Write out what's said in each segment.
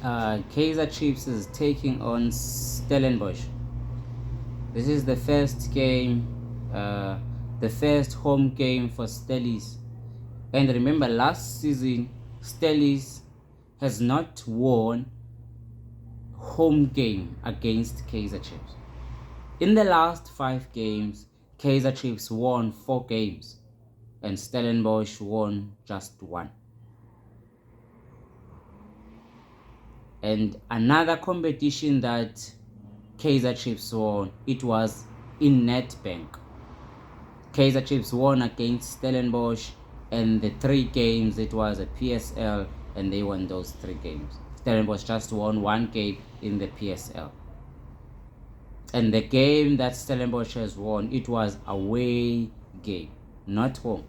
Kaizer Chiefs is taking on Stellenbosch. This is the first game, the first home game for Stellies. And remember, last season, Stellies has not won home game against Kaizer Chiefs. In the last 5 games, Kaizer Chiefs won 4 games and Stellenbosch won just 1. And another competition that Kaizer Chiefs won, it was in Nedbank. Kaizer Chiefs won against Stellenbosch, and the 3 games, it was a PSL, and they won those 3 games. Stellenbosch just won 1 game in the PSL. And the game that Stellenbosch has won, it was away game, not home.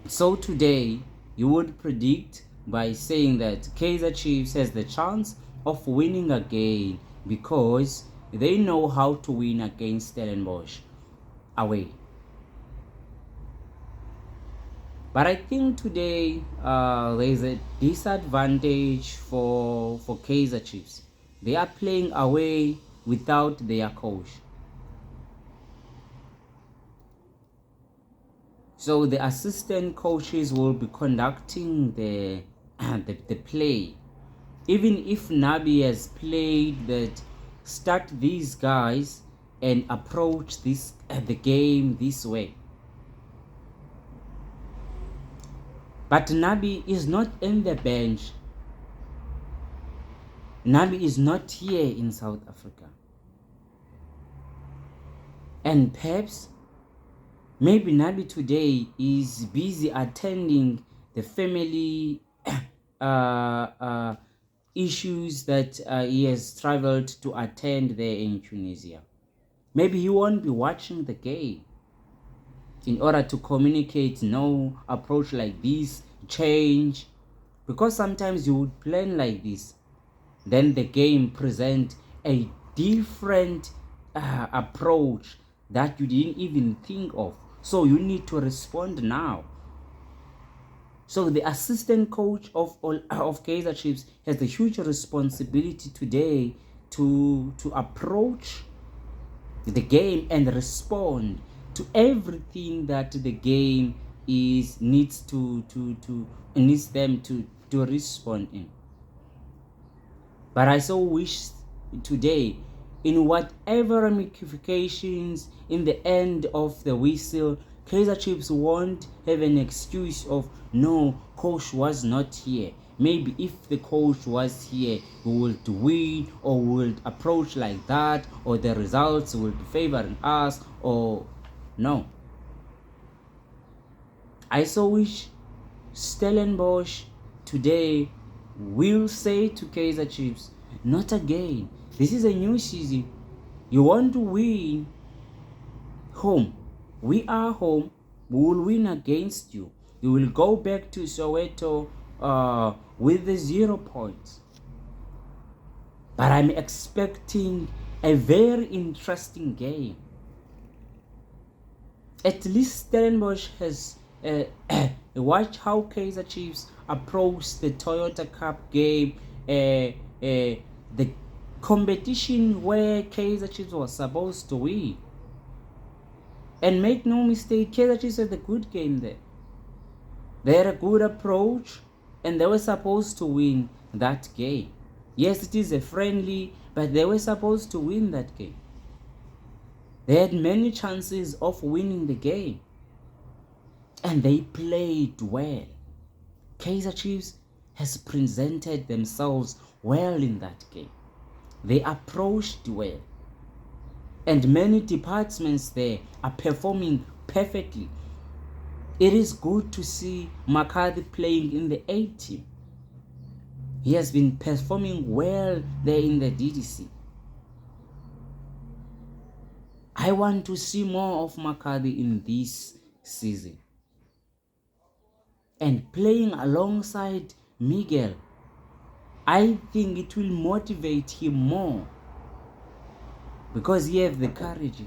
So today, you would predict by saying that Kaizer Chiefs has the chance of winning again because they know how to win against Stellenbosch away. But I think today there is a disadvantage for Kaizer Chiefs. They are playing away without their coach. So the assistant coaches will be conducting the play. Even if Nabi has played that, start these guys and approach the game this way. But Nabi is not in the bench. Nabi is not here in South Africa. And perhaps, maybe Nabi today is busy attending the family issues that he has traveled to attend there in Tunisia. Maybe he won't be watching the game. In order to communicate, no, approach like this, change. Because sometimes you would plan like this, then the game present a different approach that you didn't even think of. So you need to respond now. So the assistant coach of Kaizer Chiefs has the huge responsibility today to approach the game and respond to everything that the game needs them to respond in. But I so wish today, in whatever ramifications in the end of the whistle, Kaizer Chiefs won't have an excuse of, no, coach was not here. Maybe if the coach was here, we would win, or we would approach like that, or the results would favor us, or no. I so wish Stellenbosch today will say to Kaizer Chiefs, not again. This is a new season. You want to win home. We are home. We will win against you. You will go back to Soweto with the 0 points. But I'm expecting a very interesting game. At least Stellenbosch has watch how Kaizer Chiefs approach the Toyota Cup game, the competition where Kaizer Chiefs was supposed to win. And make no mistake, Kaizer Chiefs had a good game there. They had a good approach and they were supposed to win that game. Yes, it is a friendly, but they were supposed to win that game. They had many chances of winning the game. And they played well. Kaizer Chiefs has presented themselves well in that game. They approached well. And many departments there are performing perfectly. It is good to see McCarthy playing in the A team. He has been performing well there in the DDC. I want to see more of McCarthy in this season. And playing alongside Miguel, I think it will motivate him more because he has the courage